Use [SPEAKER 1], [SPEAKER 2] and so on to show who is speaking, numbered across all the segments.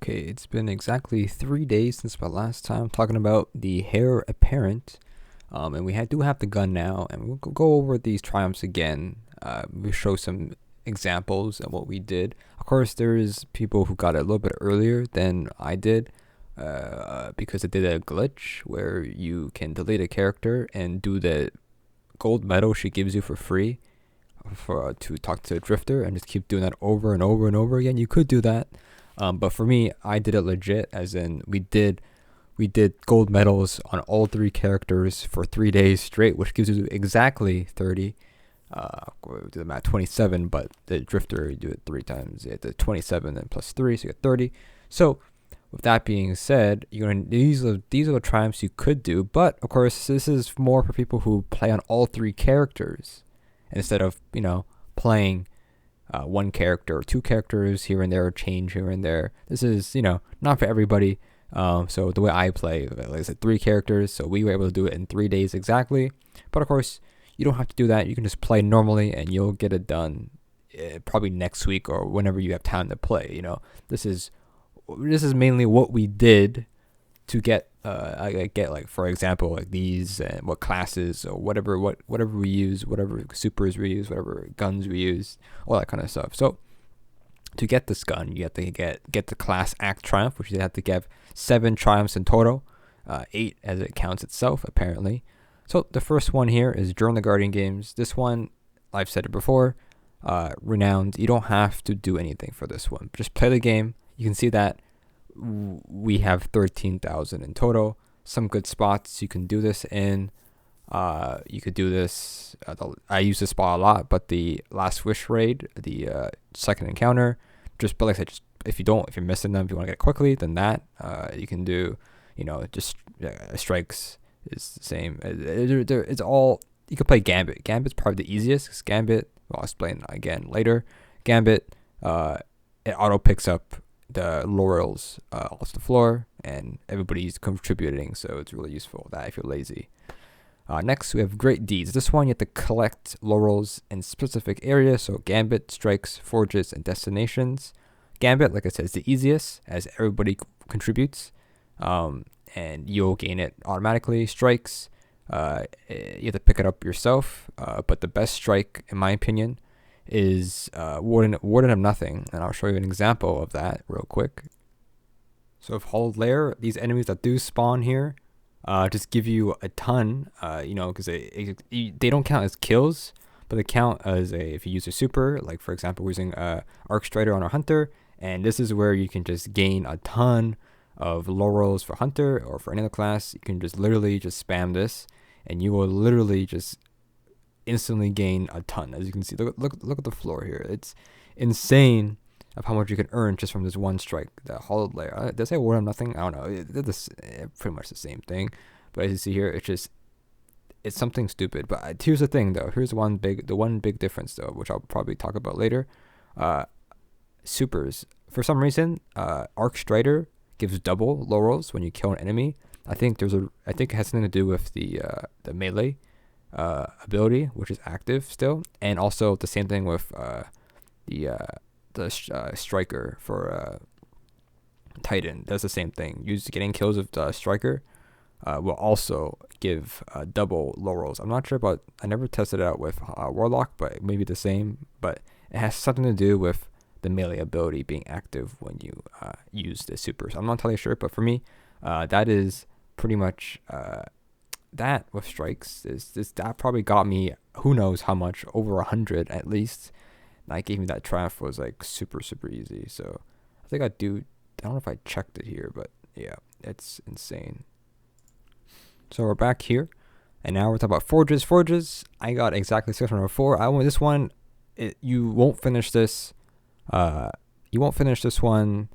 [SPEAKER 1] Okay, it's been exactly 3 days since my last time talking about the Heir apparent, and do have the gun now, and we'll go over these triumphs again. We'll show some examples of what we did. Of course, there's people who got it a little bit earlier than I did, because I did a glitch where you can delete a character and do the gold medal she gives you for free for to talk to a drifter and just keep doing that over and over and over again. You could do that. But for me, I did it legit, as in we did gold medals on all three characters for 3 days straight, which gives you exactly 30. We do the math 27, but the drifter you do it three times. You have the 27 and plus 3, so you get 30. So with that being said, these are the triumphs you could do, but of course this is more for people who play on all three characters instead of playing one character or two characters here and there, or change here and there. This is not for everybody. So the way I play, like I said, three characters, so we were able to do it in 3 days exactly. But of course, you don't have to do that. You can just play normally and you'll get it done probably next week or whenever you have time to play. This is mainly what we did to get I get, like, for example, like these and what classes or whatever we use, whatever supers we use, whatever guns we use, all that kind of stuff. So to get this gun, you have to get the class act triumph, which you have to get 7 triumphs in total, 8 as it counts itself apparently. So the first one here is during the Guardian games. This one, I've said it before, renowned. You don't have to do anything for this one. Just play the game. You can see that we have 13,000 in total. Some good spots you can do this in. You could do this. I use this spot a lot, but the last wish raid, the second encounter, but like I said, just if you're missing them, if you want to get it quickly, then that you can do. Strikes is the same. It's all, you can play Gambit. Gambit's probably the easiest, because Gambit, well, I'll explain again later. Gambit, it auto picks up the laurels off the floor, and everybody's contributing, so it's really useful that if you're lazy. Next, we have Great Deeds. This one, you have to collect laurels in specific areas, so Gambit, Strikes, Forges, and Destinations. Gambit, like I said, is the easiest, as everybody contributes, and you'll gain it automatically. Strikes, you have to pick it up yourself, but the best strike, in my opinion, is Warden of Nothing, and I'll show you an example of that real quick. So if Hollowed Lair, these enemies that do spawn here, just give you a ton, because they don't count as kills, but they count as if you use a super, like for example, we're using Arc Strider on our Hunter, and this is where you can just gain a ton of laurels for Hunter or for any other class. You can just literally just spam this, and you will literally just instantly gain a ton. As you can see, look at the floor here. It's insane of how much you can earn just from this one strike. The Hollowed Lair, did I say Warden of Nothing? I don't know. It's pretty much the same thing, but as you see here, it's something stupid. But here's the thing, though. Here's the one big difference, though, which I'll probably talk about later. Supers, for some reason, Arc Strider gives double laurels when you kill an enemy. I think it has something to do with the melee ability, which is active still, and also the same thing with the striker for Titan. Does the same thing. Getting kills with the striker will also give double laurels. I'm not sure about. I never tested it out with Warlock, but it may be the same. But it has something to do with the melee ability being active when you use the super. So I'm not entirely sure, but for me, that is pretty much that with strikes. That probably got me who knows how much, over 100 at least. That gave me that triumph, was like super easy. So I think I don't know if I checked it here, but yeah, it's insane. So we're back here, and now we're talking about Forges. I got exactly 604. I want this one. You won't finish this. You won't finish this one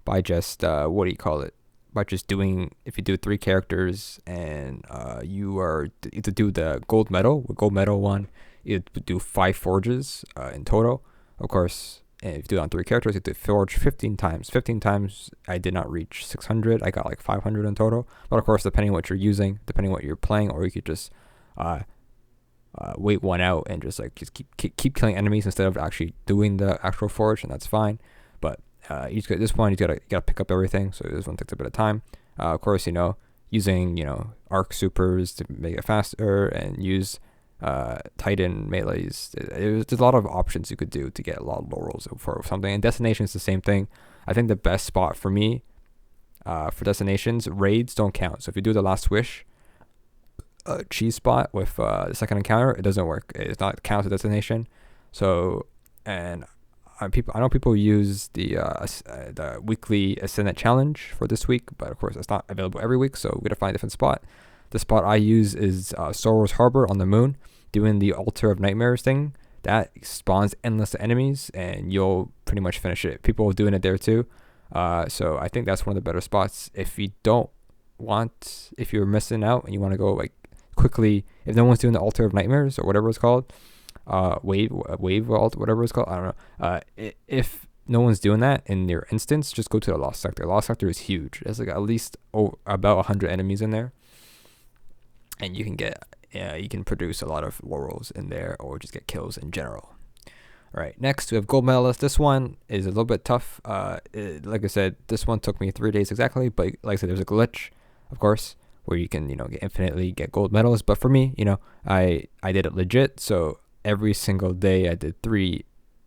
[SPEAKER 1] by just by just doing, if you do 3 characters and you have to do the gold medal. With gold medal one, you have to do 5 forges in total. Of course, and if you do it on 3 characters, you have to forge 15 times. 15 times, I did not reach 600. I got like 500 in total. But of course, depending on what you're using, depending on what you're playing, or you could just wait one out and just keep killing enemies instead of actually doing the actual forge, and that's fine. But this one you gotta pick up everything, so this one takes a bit of time. Of course, using arc supers to make it faster, and use Titan melees. There's a lot of options you could do to get a lot of laurels for something. And destinations the same thing. I think the best spot for me, for destinations, raids don't count. So if you do the last wish cheese spot with the second encounter, it doesn't work. It's not counted as a destination. So, and I know people use the weekly Ascendant challenge for this week, but of course it's not available every week, so we gotta find a different spot. The spot I use is Sorrow's Harbor on the moon, doing the Altar of Nightmares thing. That spawns endless enemies, and you'll pretty much finish it. People are doing it there too. So I think that's one of the better spots. If you're missing out and you want to go like quickly, if no one's doing the Altar of Nightmares or whatever it's called, wave vault, whatever it's called, I don't know. If no one's doing that in your instance, just go to the Lost Sector. Lost Sector is huge. There's like at least about 100 enemies in there, and you can produce a lot of laurels in there, or just get kills in general. All right, next we have Gold Medalist. This one is a little bit tough. Like I said, this one took me 3 days exactly, but like I said, there's a glitch, of course, where you can get gold medals. But for me, I did it legit. So every single day I did 3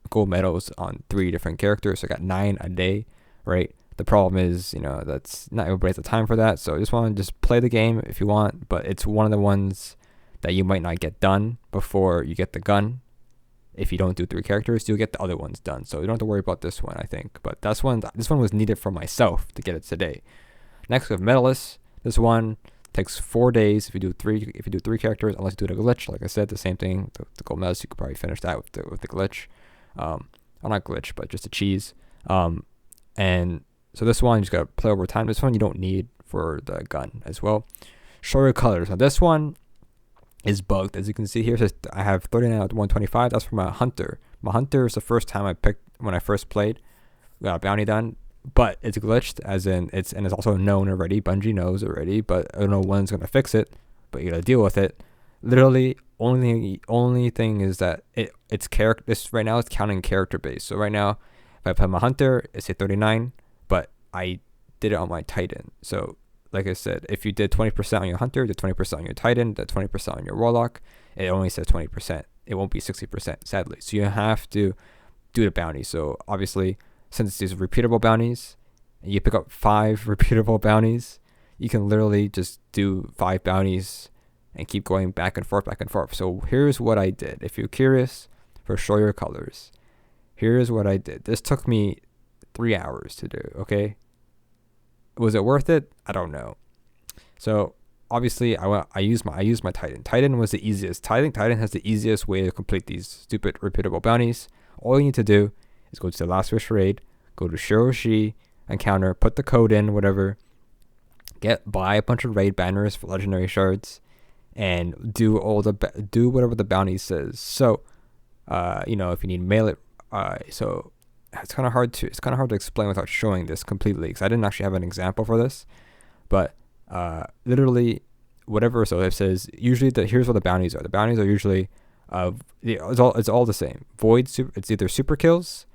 [SPEAKER 1] gold medals on 3 different characters. So I got 9 a day, right? The problem is, that's not everybody has the time for that. So I just want to just play the game if you want, but it's one of the ones that you might not get done before you get the gun. If you don't do 3 characters, you'll get the other ones done. So you don't have to worry about this one, I think. But this one was needed for myself to get it today. Next we have Medalist. This one takes 4 days if you do 3 characters, unless you do the glitch. Like I said, the same thing. The gold medals, you could probably finish that with the glitch. Well, not glitch, but just a cheese. And so this one you just gotta play over time. This one you don't need for the gun as well. Show your colors. Now this one is bugged, as you can see here. It says I have 39 out of 125. That's for my hunter. My hunter is the first time I picked when I first played. Got a bounty done, but it's glitched, as in it's also known already. Bungie knows already, but I don't know when's gonna fix it. But you gotta deal with it. Literally, only thing is that it's character. This right now it's counting character base. So right now, if I put my hunter, it's a 39, but I did it on my Titan. So like I said, if you did 20% on your hunter, did 20% on your Titan, did 20% on your warlock, it only says 20%. It won't be 60%, sadly. So you have to do the bounty. So obviously, since these are repeatable bounties, and you pick up 5 repeatable bounties, you can literally just do 5 bounties and keep going back and forth, back and forth. So here's what I did. If you're curious, for Show Your Colors, here's what I did. This took me 3 hours to do, okay? Was it worth it? I don't know. So obviously I used my Titan. Titan was the easiest. Titan has the easiest way to complete these stupid repeatable bounties. All you need to do is go to the Last Wish raid, go to Shiroshi encounter, put the code in, whatever, buy a bunch of raid banners for legendary shards, and do whatever the bounty says. So if you need mail it, so it's kind of hard to explain without showing this completely, because I didn't actually have an example for this. But literally whatever. So it says usually here's what the bounties are. The bounties are usually it's all the same. It's either super kills,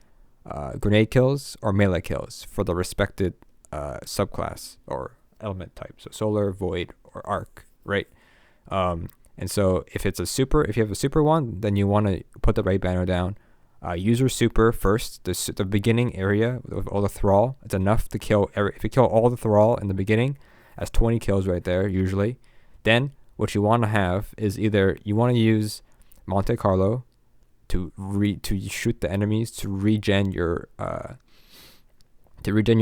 [SPEAKER 1] grenade kills, or melee kills for the respected subclass or element type. So solar, void, or arc, right? And so if you have a super one, then you want to put the raid banner down. Use your super first. The beginning area with all the thrall, it's enough to kill if you kill all the thrall in the beginning, that's 20 kills right there usually. Then what you want to have is either you want to use Monte Carlo to shoot the enemies to regen your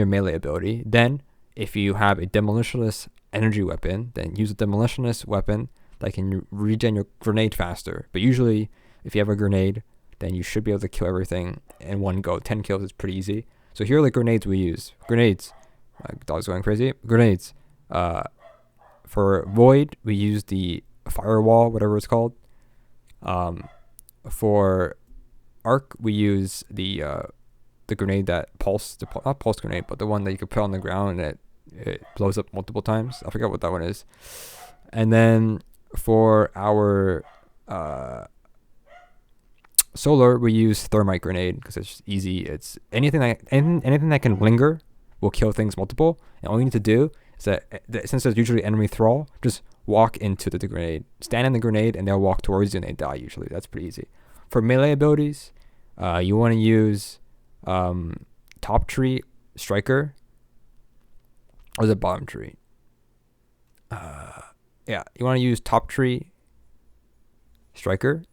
[SPEAKER 1] melee ability. Then if you have a demolitionist energy weapon, then use a demolitionist weapon that can regen your grenade faster. But usually if you have a grenade, then you should be able to kill everything in one go. 10 kills is pretty easy. So here are the grenades we use. Grenades. My dog's going crazy. Grenades. For Void, we use the Firewall, whatever it's called. For Arc, we use the grenade that not pulse grenade, but the one that you could put on the ground and it blows up multiple times. I forgot what that one is. And then for our Solar, we use thermite grenade because it's easy. It's anything that can linger will kill things multiple. And all you need to do is that since there's usually enemy thrall, just walk into the grenade, stand in the grenade, and they'll walk towards you and they die usually. That's pretty easy. For melee abilities, you want to use top tree striker or the bottom tree. Yeah, you want to use top tree striker,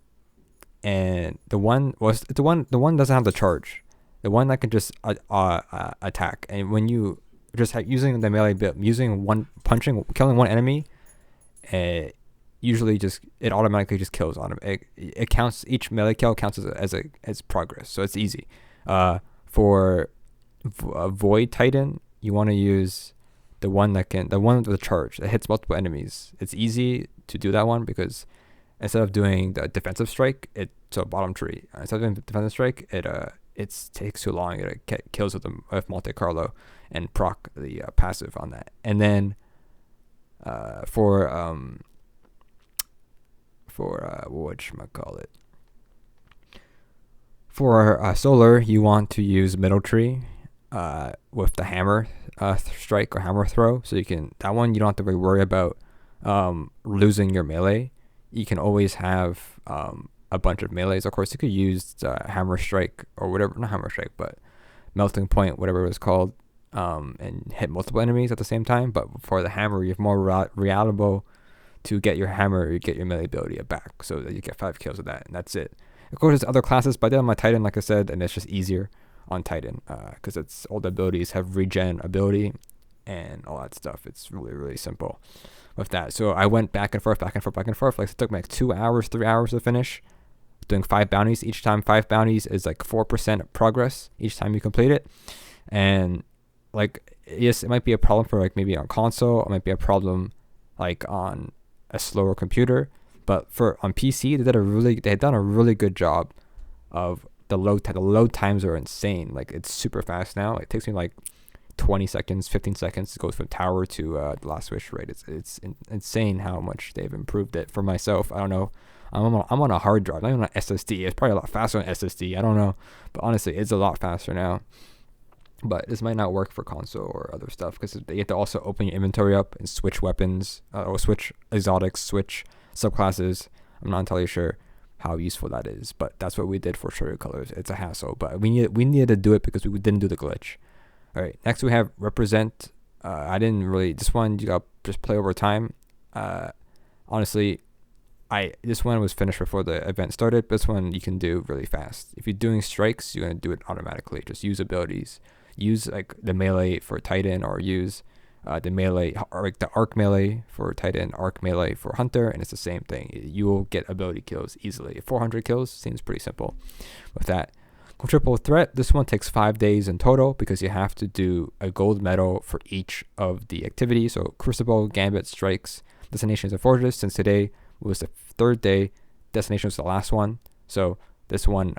[SPEAKER 1] and the one doesn't have the charge. The one that can just attack, and when you just using the melee bit, killing one enemy, usually it automatically just kills on him. It counts, each melee kill counts as progress, so it's easy. For Void Titan, you want to use the one with the charge that hits multiple enemies. It's easy to do that one because instead of doing the defensive strike, bottom tree. Instead of doing defensive strike, it takes too long. It kills with Monte Carlo and proc the passive on that. And then for whatchamacallit, for solar, you want to use middle tree with the hammer strike or hammer throw. So that one you don't have to really worry about losing your melee. You can always have a bunch of melees. Of course, you could use hammer strike or whatever, not hammer strike, but melting point, whatever it was called, and hit multiple enemies at the same time. But for the hammer, you have more reliable to get your hammer, you get your melee ability back, so that you get 5 kills with that, and that's it. Of course, there's other classes, but I did on my Titan, like I said, and it's just easier on Titan because all the abilities have regen ability and all that stuff. It's really, really simple with that. So I went back and forth. Like it took me like 2 hours, 3 hours to finish, doing 5 bounties. Each time 5 bounties is like 4% progress each time you complete it. And like, yes, it might be a problem for like maybe on console, it might be a problem like on a slower computer, but on PC they had done a really good job of the load times are insane. Like, it's super fast now. It takes me like 20 seconds, 15 seconds to go from tower to the last wish rate. It's insane how much they've improved it. For myself, I don't know. I'm on a hard drive, not even on SSD. It's probably a lot faster on SSD. I don't know, but honestly, it's a lot faster now. But this might not work for console or other stuff because you have to also open your inventory up and switch weapons, or switch exotics, switch subclasses. I'm not entirely sure how useful that is, but that's what we did for Sugar Colors. It's a hassle, but we needed to do it because we didn't do the glitch. All right, next we have Represent. This one you got just play over time. Honestly, this one was finished before the event started. But this one you can do really fast. If you're doing strikes, you're gonna do it automatically. Just use abilities. Use like the melee for Titan, or use the melee, or like the arc melee for Titan, arc melee for Hunter, and it's the same thing. You will get ability kills easily. 400 kills seems pretty simple with that. Quintuple Threat, this one takes 5 days in total because you have to do a gold medal for each of the activities. So Crucible, Gambit, Strikes, Destinations, and Forges. Since today was the 3rd day, Destination was the last one. So this one,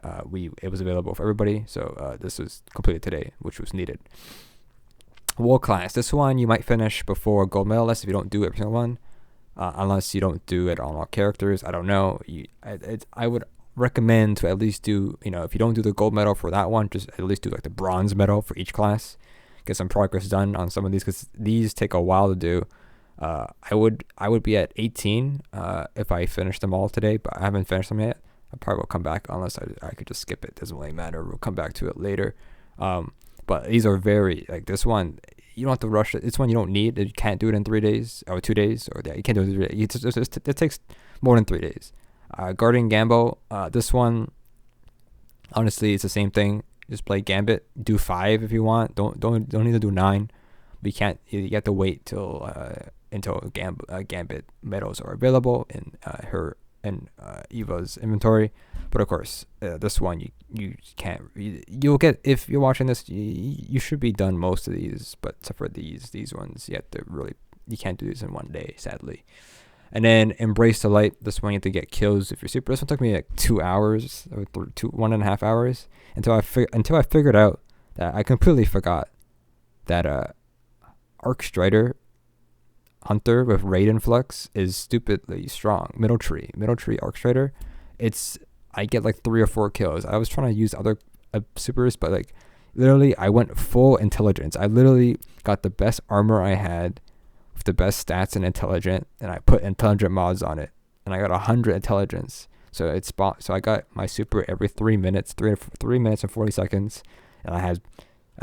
[SPEAKER 1] it was available for everybody. So this was completed today, which was needed. World Class, this one you might finish before Gold Medalist if you don't do every single one, unless you don't do it on all characters. I don't know. I would recommend to at least do, if you don't do the gold medal for that one, just at least do like the bronze medal for each class. Get some progress done on some of these because these take a while to do. I would be at 18 if I finish them all today, but I haven't finished them yet. I probably will come back unless I could just skip it. Doesn't really matter. We'll come back to it later. But these are very, like this one, you don't have to rush it. This one you don't need. You can't do it in 3 days or 2 days, or you can't do it in 3 days. It takes more than 3 days. Guardian Gamble, this one, honestly, it's the same thing. Just play Gambit. Do 5 if you want. Don't need to do 9. But you have to wait until Gambit medals are available in her and Eva's inventory. But of course, this one you can't. You'll get, if you're watching this, you should be done most of these. But except for these ones, you can't do these in 1 day, sadly. And then Embrace the Light. This one you have to get kills if you're super. This one took me like 2 hours or 1.5 hours until I figured out that I completely forgot that Arc Strider Hunter with Raid Influx is stupidly strong. Middle tree Arc Strider. It's I get like 3 or 4 kills. I was trying to use other supers, but like literally I went full intelligence. I literally got the best armor I had with the best stats and intelligent, and I put intelligent mods on it, and I got 100 intelligence. So so I got my super every 3 minutes, 3 minutes and 40 seconds, and I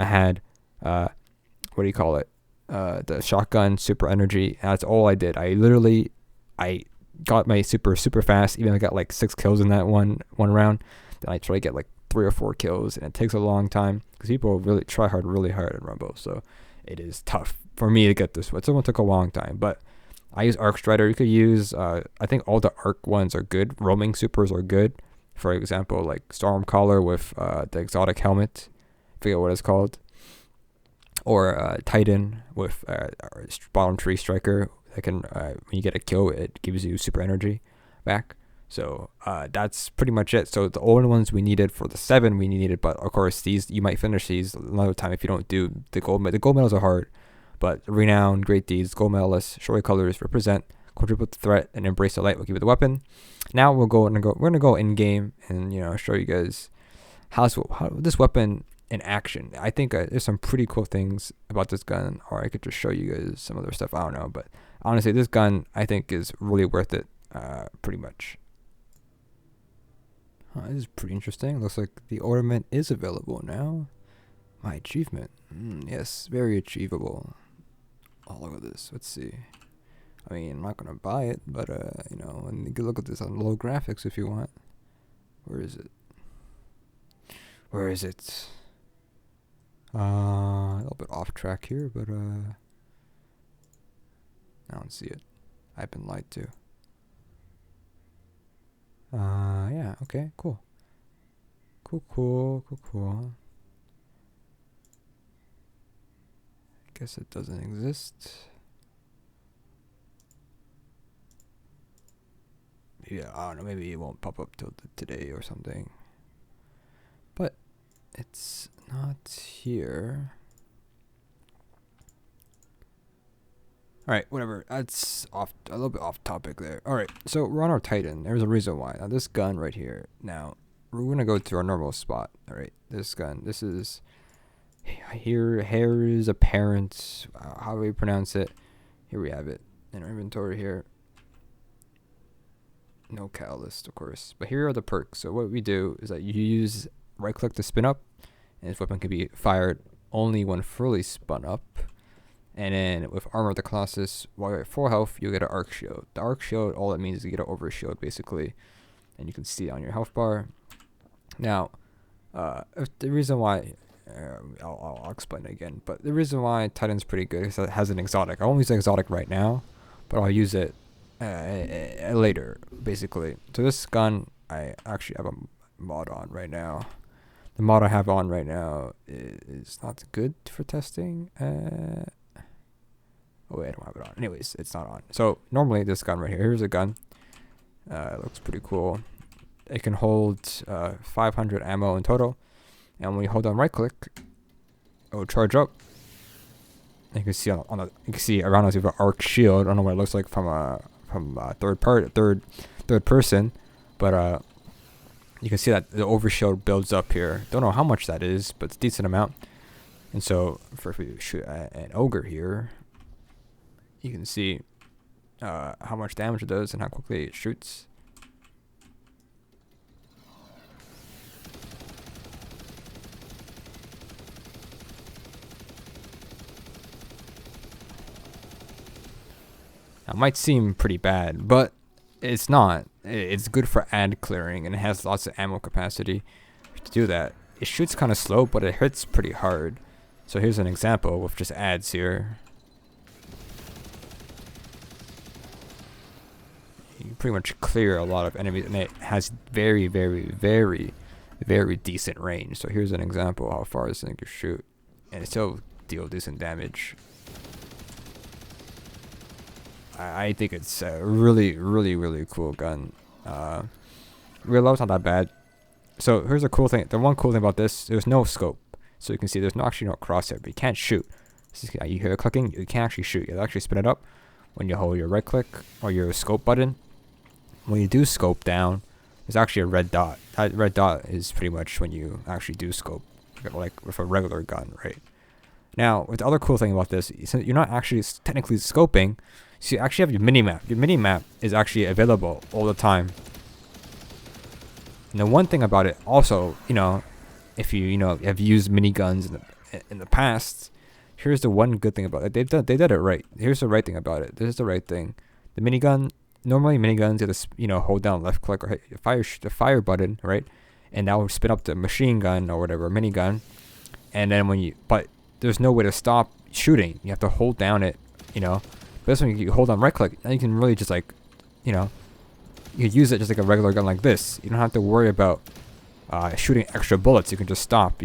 [SPEAKER 1] had what do you call it? The shotgun super energy. And that's all I did. I got my super fast. Even I got like 6 kills in that one round. Then I try to get like 3 or 4 kills, and it takes a long time because people really try really hard in Rumble. So it is tough for me to get this one. Someone took a long time, but I use Arc Strider. You could use I think all the Arc ones are good. Roaming supers are good. For example, like Stormcaller with the exotic helmet. I forget what it's called. Or Titan with bottom tree striker that can when you get a kill, it gives you super energy back. So that's pretty much it. So the only ones we needed for the 7 we needed, but of course these you might finish these another time if you don't do the gold. The gold medals are hard, but renown, great deeds, gold medalists, show your colors, represent, quadruple threat, and embrace the light will give you the weapon. Now we're gonna go in game and show you guys how this weapon in action. I think there's some pretty cool things about this gun, or I could just show you guys some other stuff. I don't know, but honestly, this gun I think is really worth it. Pretty much. This is pretty interesting. Looks like the ornament is available now. My achievement. Yes, very achievable. Oh, look at this. Let's see. I mean, I'm not gonna buy it, but and you can look at this on low graphics if you want. Where is it? Where is it? A little bit off track here, but I don't see it. I've been lied to. Yeah, okay, cool. Cool. I guess it doesn't exist. Yeah, I don't know, maybe it won't pop up till today or something. But it's not here. Alright, whatever. That's a little bit off topic there. Alright, so we're on our Titan. There's a reason why. Now this gun right here. Now, we're gonna go to our normal spot. Alright, this gun. This is Heir's apparent. How do we pronounce it? Here we have it in our inventory here. No catalyst, of course. But here are the perks. So what we do is that you use right click to spin up, and this weapon can be fired only when fully spun up. And then with Armor of the Colossus, while you're at full health, you'll get an Arc Shield. The Arc Shield, all it means is you get an Overshield, basically. And you can see it on your health bar. Now, the reason why, I'll explain it again, but the reason why Titan's pretty good is that it has an exotic. I won't use the exotic right now, but I'll use it later, basically. So this gun, I actually have a mod on right now. The mod I have on right now is not good for testing. Oh wait, I don't have it on. Anyways, it's not on. So normally this gun right here, here's a gun. It looks pretty cool. It can hold 500 ammo in total, and when you hold on right click, it will charge up. And you can see you can see around us we have an arc shield. I don't know what it looks like from third person, but you can see that the overshield builds up here. Don't know how much that is, but it's a decent amount. And so if we shoot an ogre here, you can see how much damage it does and how quickly it shoots. Now, it might seem pretty bad, but it's not. It's good for ad clearing, and it has lots of ammo capacity to do that. It shoots kind of slow, but it hits pretty hard. So here's an example with just ads here. You pretty much clear a lot of enemies, and it has very decent range. So here's an example of how far this thing can shoot, and it still deal decent damage. I think it's a really cool gun. Reload's not that bad. So here's a cool thing. The one cool thing about this, there's no scope. So you can see there's actually no crosshair, but you can't shoot. You hear it clicking, you can't actually shoot. You'll actually spin it up when you hold your right click or your scope button. When you do scope down, There's actually a red dot. That red dot is pretty much when you actually do scope, like with a regular gun, right? Now, the other cool thing about this, since you're not actually technically scoping, so you actually have your mini-map. Your mini-map is actually available all the time. And the one thing about it also, if you have used miniguns in the past, here's the one good thing about it. They did it right. Here's the right thing about it. This is the right thing. The minigun, normally miniguns, you just hold down left click or hit the fire button, right? And that will spin up the machine gun or whatever, minigun. And then but there's no way to stop shooting. You have to hold down it, But this one you hold on right click, and you can really just you use it just like a regular gun like this. You don't have to worry about shooting extra bullets. You can just stop,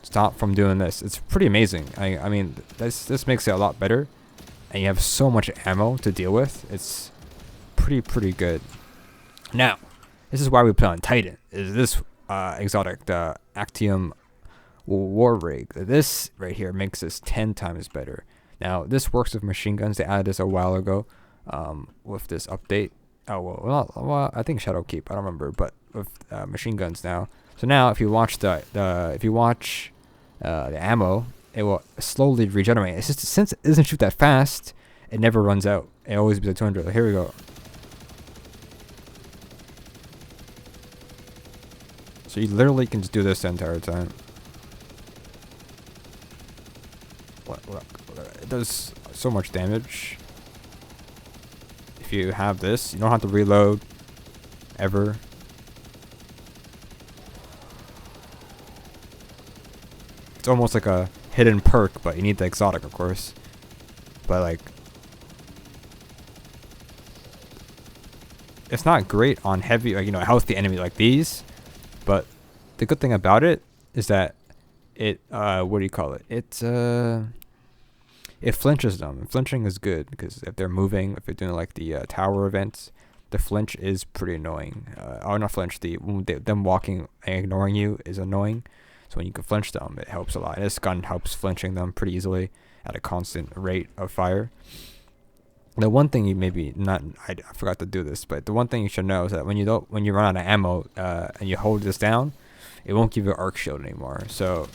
[SPEAKER 1] stop from doing this. It's pretty amazing. I mean, this makes it a lot better, and you have so much ammo to deal with. It's pretty good. Now, this is why we play on Titan. Is this exotic, the Actium War Rig? This right here makes this 10 times better. Now, this works with machine guns. They added this a while ago with this update. Oh well, I think Shadowkeep. I don't remember, but with machine guns now. So now, if you watch the ammo, it will slowly regenerate. It's just since it doesn't shoot that fast, it never runs out. It always be at 200. Here we go. So you literally can just do this the entire time. Look, it does so much damage. If you have this, you don't have to reload ever. It's almost like a hidden perk, but you need the exotic, of course. But it's not great on heavy, a healthy enemy like these. But the good thing about it is that it what do you call it? It flinches them. And flinching is good because if they're moving, if they're doing like the tower events, the flinch is pretty annoying. Or not flinch, them walking and ignoring you is annoying. So when you can flinch them, it helps a lot. And this gun helps flinching them pretty easily at a constant rate of fire. The one thing you maybe not, I forgot to do this, but the one thing you should know is that when you run out of ammo and you hold this down, it won't give you an arc shield anymore. So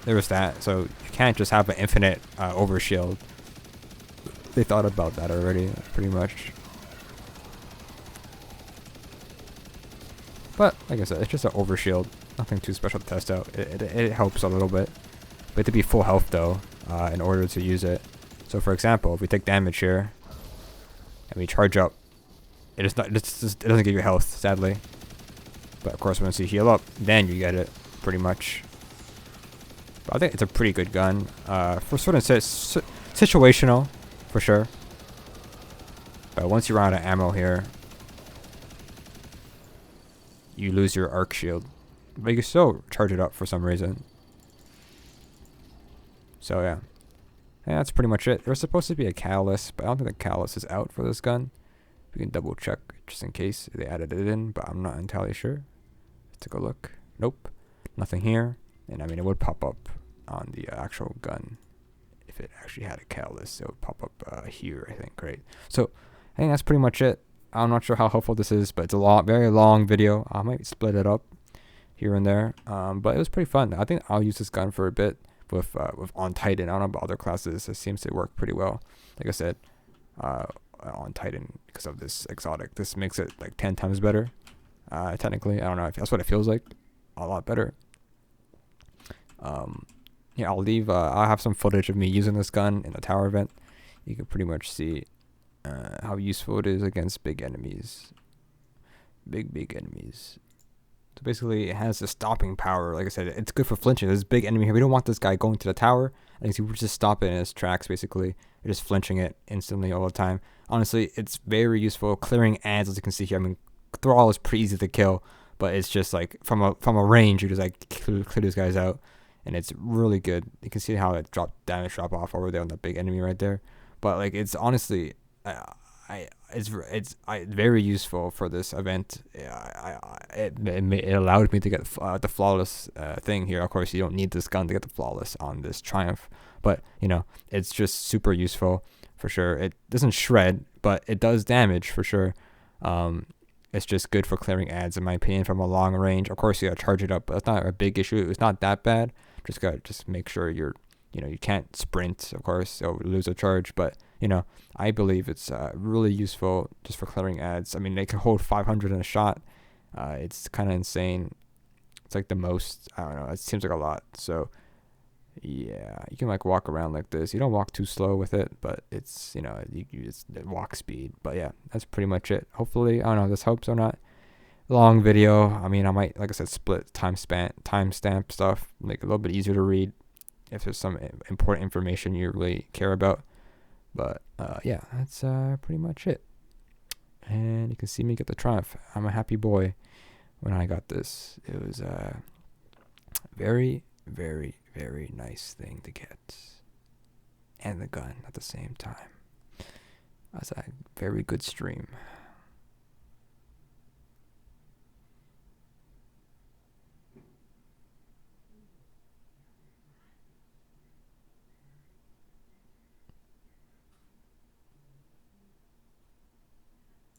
[SPEAKER 1] there was that. So you can't just have an infinite overshield. They thought about that already, pretty much. But like I said, it's just an overshield. Nothing too special to test out. It helps a little bit. We have to be full health though in order to use it. So for example, if we take damage here and we charge up, it doesn't give you health, sadly. But of course, once you heal up, then you get it, pretty much. But I think it's a pretty good gun. For certain situational, for sure. But once you run out of ammo here, you lose your arc shield. But you can still charge it up for some reason. So yeah. Yeah, that's pretty much it. There's supposed to be a catalyst, but I don't think the catalyst is out for this gun. We can double check just in case they added it in, but I'm not entirely sure. Let's take a look. Nope. Nothing here. And I mean, it would pop up on the actual gun. If it actually had a catalyst, it would pop up here, I think, right? So I think that's pretty much it. I'm not sure how helpful this is, but it's a very long video. I might split it up here and there. But it was pretty fun. I think I'll use this gun for a bit. With on Titan. I don't know about other classes. It seems to work pretty well. Like I said, on Titan, because of this exotic, this makes it like 10 times better. Technically, I don't know if that's what it feels like. A lot better. Yeah, I'll have some footage of me using this gun in the tower event. You can pretty much see how useful it is against big enemies. Big enemies. So basically, it has a stopping power. Like I said, it's good for flinching. There's a big enemy here. We don't want this guy going to the tower. I think we just stop it in its tracks, basically. We're just flinching it instantly all the time. Honestly, it's very useful. Clearing ads, as you can see here. I mean, Thrall is pretty easy to kill, but it's just like from a range, you just like clear these guys out, and it's really good. You can see how it damage drop off over there on that big enemy right there. But like, it's honestly, it's very useful for this event. It allowed me to get the flawless thing here. Of course, you don't need this gun to get the flawless on this Triumph, but it's just super useful for sure. It doesn't shred, but it does damage for sure. It's just good for clearing ads, in my opinion, from a long range. Of course, you gotta charge it up, but it's not a big issue. It's not that bad. Just gotta make sure you can't sprint, of course, or lose a charge. But I believe it's really useful just for clearing ads. I mean, they can hold 500 in a shot. It's kind of insane. It's like the most. I don't know. It seems like a lot. So yeah, you can like walk around like this. You don't walk too slow with it, but it's it's walk speed. But yeah, that's pretty much it. Hopefully, I don't know if this helps or not. Long video. I mean, I might, like I said, split timestamp stuff, make it a little bit easier to read if there's some important information you really care about. But yeah, that's pretty much it. And you can see me get the triumph. I'm a happy boy when I got this. It was a very, very, very nice thing to get. And the gun at the same time. That's a very good stream.